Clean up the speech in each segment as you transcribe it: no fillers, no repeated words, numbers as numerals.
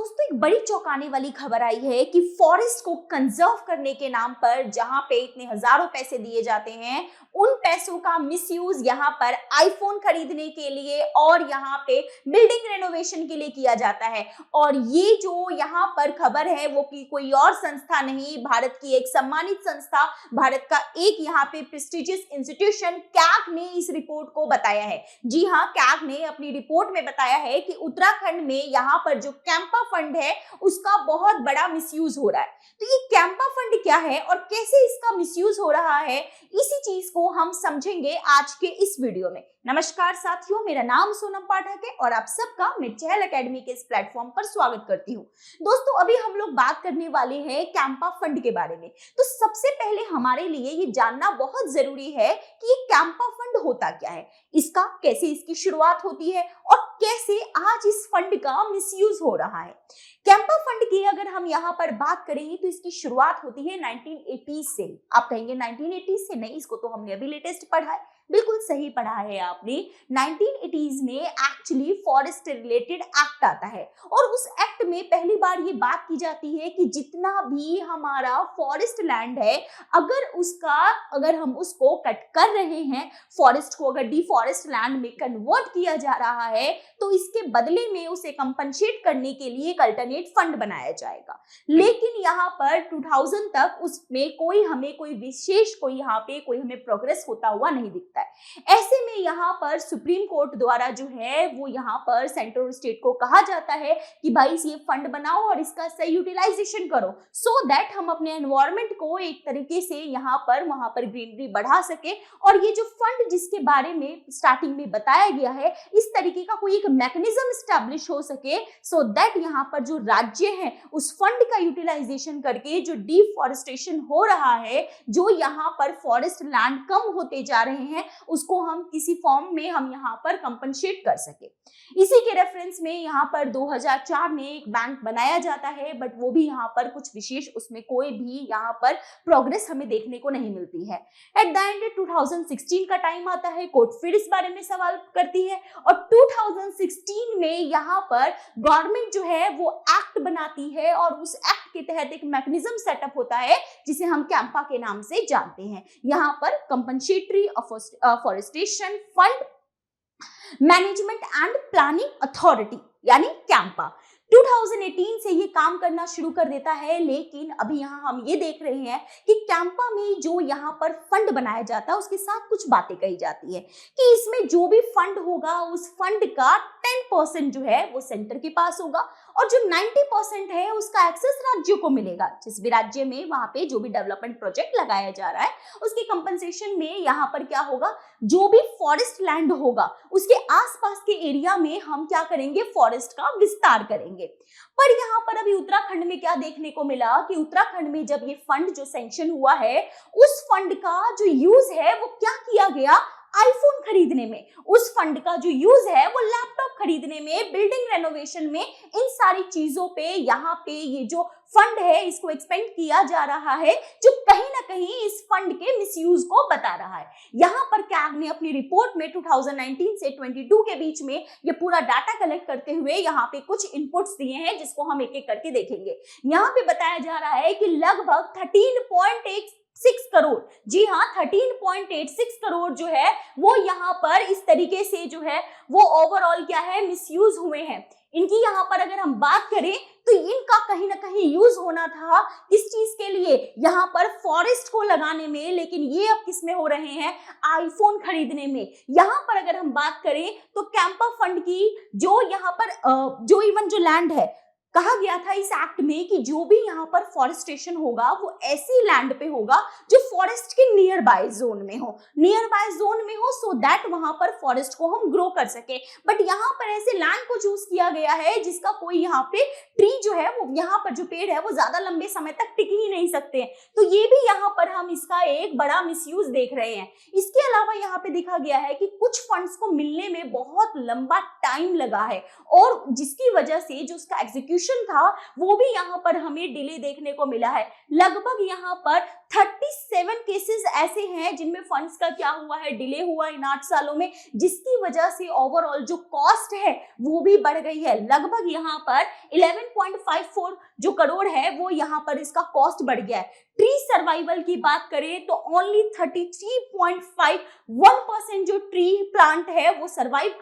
दोस्तों एक बड़ी चौंकाने वाली खबर आई है कि फॉरेस्ट को कंजर्व करने के नाम पर जहां पे इतने हजारों पैसे दिए जाते हैं, उन पैसों का मिसयूज यहां पर आईफोन खरीदने के लिए और यहां पे बिल्डिंग रेनोवेशन के लिए किया जाता है। और ये जो यहां पर खबर है वो कि कोई और संस्था नहीं, भारत की एक सम्मानित संस्था, भारत का एक यहाँ पे प्रेस्टिजियस इंस्टीट्यूशन कैग ने इस रिपोर्ट को बताया है। जी हाँ, कैग ने अपनी रिपोर्ट में बताया है कि उत्तराखंड में यहाँ पर जो कैंपा फंड है उसका बहुत बड़ा मिसयूज हो रहा है। तो ये कैंपा फंड क्या है और कैसे इसका मिसयूज हो रहा है, इसी चीज को हम समझेंगे आज के इस वीडियो में। नमस्कार साथियों, मेरा नाम सोनम पाठक है और आप सबका मैं चहल एकेडमी के इस प्लेटफॉर्म पर स्वागत करती हूँ। दोस्तों अभी हम लोग बात करने वाले हैं कैंपा फंड के बारे में। तो सबसे पहले हमारे लिए ये जानना बहुत जरूरी है कि ये कैंपा फंड होता क्या है, इसका कैसे इसकी शुरुआत होती है और कैसे आज इस फंड का मिसयूज हो रहा है। कैंपा फंड की अगर हम यहाँ पर बात करें तो इसकी शुरुआत होती है 1980 से। आप कहेंगे 1980 से, नहीं, इसको तो हमने अभी लेटेस्ट पढ़ा है। बिल्कुल सही पढ़ा है आपने। 1980s में एक्चुअली फॉरेस्ट रिलेटेड एक्ट आता है और उस एक्ट में पहली बार ये बात की जाती है कि जितना भी हमारा फॉरेस्ट लैंड है, अगर हम उसको कट कर रहे हैं, फॉरेस्ट को अगर डिफॉरेस्ट लैंड में कन्वर्ट किया जा रहा है, तो इसके बदले में उसे कंपनसेट करने के लिए एक अल्टरनेट फंड बनाया जाएगा। लेकिन यहाँ पर 2000 तक उसमें कोई हमें प्रोग्रेस होता हुआ नहीं दिखता है। ऐसे में यहाँ पर सुप्रीम कोर्ट द्वारा जो है वो यहाँ पर सेंट्रल और स्टेट को कहा जाता है कि भाई ये फंड बनाओ और इसका सही यूटिलाइजेशन करो, सो दैट हम अपने एनवायरमेंट को एक तरीके से यहाँ पर वहां पर ग्रीनरी बढ़ा सके। और ये जो फंड जिसके बारे में स्टार्टिंग में बताया गया है, इस तरीके का कोई एक मैकेनिज्म स्टैब्लिश हो सके, सो दैट यहाँ पर जो राज्य है उस फंड का यूटिलाइजेशन करके जो डिफॉरेस्टेशन हो रहा है, जो यहाँ पर फॉरेस्ट लैंड कम होते जा रहे हैं, उसको हम किसी फॉर्म में हम यहाँ पर कंपनसेट कर सके। इसी के रेफरेंस में यहाँ पर 2004 में एक बैंक बनाया जाता है, बट वो भी यहाँ पर कुछ विशेष, उसमें कोई भी यहाँ पर प्रोग्रेस हमें देखने को नहीं मिलती है। एट द एंड 2016 का टाइम आता है, कोर्ट फिर इस बारे में सवाल करती है और 2016 में यहाँ पर गवर्नमेंट जो है वो एक्ट बनाती है और उस एक्ट के तहत एक मैकेनिज्म सेटअप होता है जिसे हम कैंपा के नाम से जानते हैं। यहाँ पर compensatory forestation fund management and planning authority यानी कैंपा 2018 से ये काम करना शुरू कर देता है। लेकिन अभी यहाँ हम ये देख रहे हैं कि कैंपा में जो यहाँ पर फंड बनाया जाता है उसके साथ कुछ बातें कही जाती है कि इसमें जो भी फंड होगा उस फंड का 10% जो है वो सेंटर के पास होगा और जो 90% है उसका एक्सेस राज्यों को मिलेगा। जिस भी राज्य में वहां पे जो भी डेवलपमेंट प्रोजेक्ट लगाया जा रहा है उसके कंपनसेशन में यहाँ पर क्या होगा, जो भी फॉरेस्ट लैंड होगा उसके आसपास के एरिया में हम क्या करेंगे, फॉरेस्ट का विस्तार करेंगे। पर यहाँ पर अभी उत्तराखंड में क्या देखने को मिला कि उत्तराखंड में जब ये फंड जो सैंक्शन हुआ है, उस फंड का जो यूज है वो क्या किया गया, आईफोन खरीदने में। उस फंड का जो यूज है वो लैपटॉप खरीदने में, बिल्डिंग रेनोवेशन में, इन सारी चीजों पे यहाँ पे ये जो फंड है इसको एक्सपेंड किया जा रहा है, जो कहीं ना कहीं इस फंड के मिसयूज को बता रहा है। यहाँ पर कैग ने अपनी रिपोर्ट में 2019 से 22 के बीच में ये पूरा डाटा कलेक्ट करते हुए यहाँ पे कुछ इनपुट्स दिए हैं जिसको हम एक एक करके देखेंगे। यहाँ पे बताया जा रहा है कि लगभग 13.86 करोड़, जी हाँ 13.86 करोड़ जो है वो यहाँ पर इस तरीके से जो है वो ओवरऑल क्या है, मिसयूज हुए हैं। इनकी यहाँ पर अगर हम बात करें तो इनका कहीं ना कहीं यूज होना था किस चीज के लिए, यहाँ पर फॉरेस्ट को लगाने में, लेकिन ये अब किस में हो रहे हैं, आईफोन खरीदने में। यहाँ पर अगर हम बात करें तो कैंपा फंड की जो यहाँ पर जो इवन जो लैंड है, कहा गया था इस एक्ट में कि जो भी यहाँ पर फॉरेस्टेशन होगा वो ऐसी लैंड पे होगा जो फॉरेस्ट के नियर बाय जोन में हो, सो दैट वहां पर फॉरेस्ट को हम ग्रो कर सके। बट यहाँ पर ऐसे लैंड को चूज किया गया है जिसका कोई यहाँ पे ट्री जो है वो, यहाँ पर जो पेड़ है वो ज्यादा लंबे समय तक टिक ही नहीं सकते हैं। तो ये भी यहाँ पर हम इसका एक बड़ा मिसयूज देख रहे हैं। इसके अलावा यहाँ पे देखा गया है कि कुछ फंड्स को मिलने में बहुत लंबा टाइम लगा है और जिसकी वजह से जो उसका एग्जीक्यूशन था वो भी यहाँ पर हमें डिले देखने को मिला है। लगभग यहाँ पर 37 केसेस ऐसे हैं जिनमें फंड्स का क्या हुआ है, डिले हुआ इन 8 सालों में, जिसकी वजह से ओवरऑल जो कॉस्ट है वो भी बढ़ गई है। लगभग यहाँ पर 11 11.54 जो करोड़ है वो यहाँ पर इसका कॉस्ट बढ़ गया है। ट्री सर्वाइवल की बात करें तो ओनली 33.51% जो ट्री प्लांट है वो सर्वाइव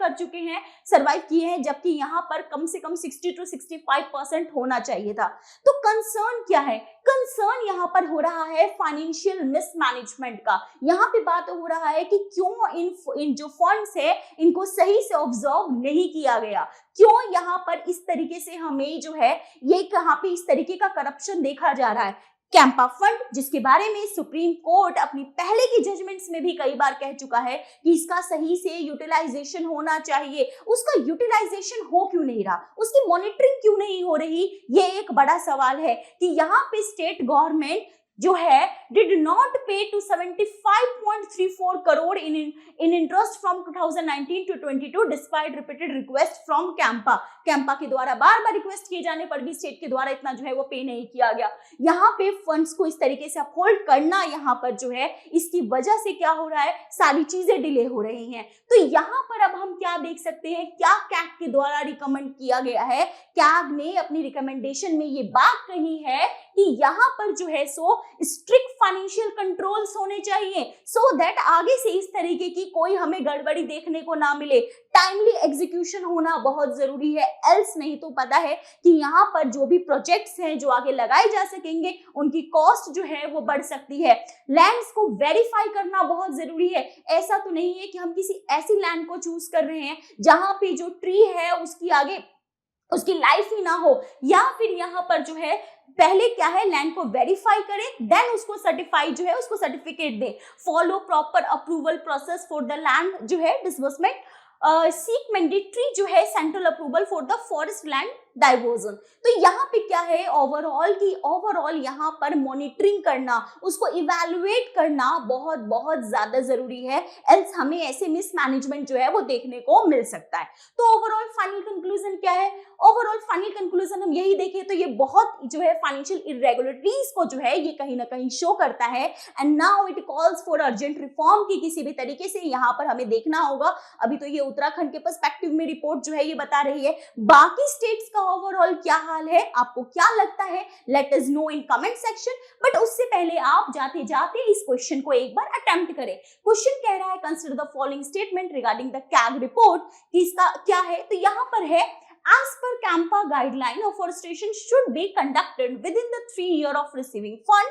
किए हैं, जबकि यहाँ पर कम से कम 60 to 65% होना चाहिए था। तो कंसर्न क्या है? कंसर्न यहाँ पर हो रहा है फाइनेंशियल मिसमैनेजमेंट का। यहाँ पे बात हो रहा है कि क्यों इन जो फंड्स है इनको सही से ऑब्जर्व नहीं किया गया, क्यों यहाँ पर इस तरीके से हमें जो है ये कहाँ पे इस तरीके का करप्शन देखा जा रहा है। कैंपा फंड, जिसके बारे में सुप्रीम कोर्ट अपनी पहले की जजमेंट्स में भी कई बार कह चुका है कि इसका सही से यूटिलाइजेशन होना चाहिए, उसका यूटिलाइजेशन हो क्यों नहीं रहा, उसकी मॉनिटरिंग क्यों नहीं हो रही, ये एक बड़ा सवाल है कि यहाँ पे स्टेट गवर्नमेंट जो है did not pay to 75.34 crore in interest from 2019 to 22 despite repeated request from Campa के द्वारा बार बार रिक्वेस्ट किए जाने पर भी स्टेट के द्वारा इतना जो है वो पे नहीं किया गया। यहाँ पे फंड्स को इस तरीके से अपहोल्ड करना, यहाँ पर जो है इसकी वजह से क्या हो रहा है, सारी चीजें डिले हो रही हैं। तो यहाँ पर अब हम क्या देख सकते हैं, क्या कैग के द्वारा रिकमेंड किया गया है, कैग ने अपनी रिकमेंडेशन में ये बात कही है कि यहाँ पर जो है सो स्ट्रिक्ट फाइनेंशियल कंट्रोल्स होने चाहिए सो दैट आगे से इस तरीके की कोई हमें गड़बड़ी देखने को ना मिले। टाइमली एग्जीक्यूशन होना बहुत जरूरी है, एल्स नहीं तो पता है कि यहाँ पर जो भी प्रोजेक्ट्स हैं जो आगे लगाए जा सकेंगे उनकी कॉस्ट जो है वो बढ़ सकती है। लैंड्स को वेरीफाई करना बहुत जरूरी है। ऐसा तो नहीं है कि हम किसी ऐसी लैंड को चूज कर रहे हैं जहां पे जो ट्री है उसकी आगे उसकी लाइफ ही ना हो, या फिर यहाँ पर जो है पहले क्या है लैंड को वेरीफाई करें देन उसको सर्टिफाई जो है उसको सर्टिफिकेट दें। Follow proper approval process for the land जो है डिसबर्समेंट, सीक मैंडेटरी जो है central approval for the forest land diversion. तो यहाँ पे क्या है ओवरऑल यहाँ पर मॉनिटरिंग करना, उसको इवैल्यूएट करना बहुत बहुत ज्यादा जरूरी है, एल्स हमें ऐसे मिसमैनेजमेंट जो है वो देखने को मिल सकता है। तो ओवरऑल फाइनल कंक्लूजन क्या है? ओवरऑल फाइनल कंक्लूजन हम यही देखें तो ये बहुत जो है फाइनेंशियल इरेगुलरिटीज को जो है ये कहीं ना कहीं शो करता है and now it calls for urgent reform की किसी भी तरीके से यहाँ पर हमें देखना होगा। अभी तो ये उत्तराखंड के पर्सपेक्टिव में रिपोर्ट जो है ये बता रही है, बाकी स्टेट्स का ओवरऑल क्या हाल है, आपको क्या लगता है, let us know in comment section. But उससे पहले आप जाते जाते इस क्वेश्चन को एक बार अटेम्प्ट करें। क्वेश्चन कह रहा है consider the following statement regarding the CAG report, कि इसका क्या है, तो यहाँ पर है as per CAMPA guideline afforestation should be conducted within the 3 years of receiving fund.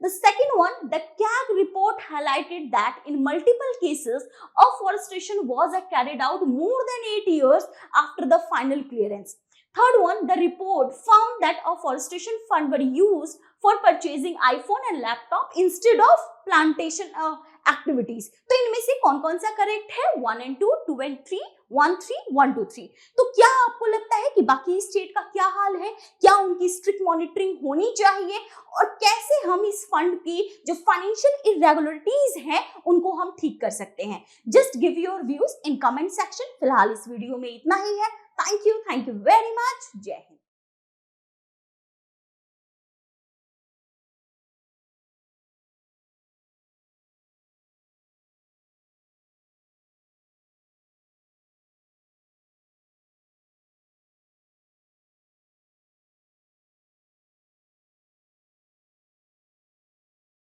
The second one, the CAG report highlighted that in multiple cases afforestation was carried out more than 8 years after the final clearance. Third one, the report found that afforestation fund were used for purchasing iPhone and laptop instead of plantation activities. तो इनमें से कौन कौन सा correct है? 1 and 2, 2 and 3, 1, 3, 1, 2, 3। तो क्या आपको लगता है कि बाकी स्टेट का क्या हाल है, क्या उनकी स्ट्रिक्ट मॉनिटरिंग होनी चाहिए, और कैसे हम इस फंड की जो फाइनेंशियल इरेगुलरिटीज हैं उनको हम ठीक कर सकते हैं? Just give your views in comment section. फिलहाल इस वीडियो में इतना ही है। Thank you very much. जय हिंद।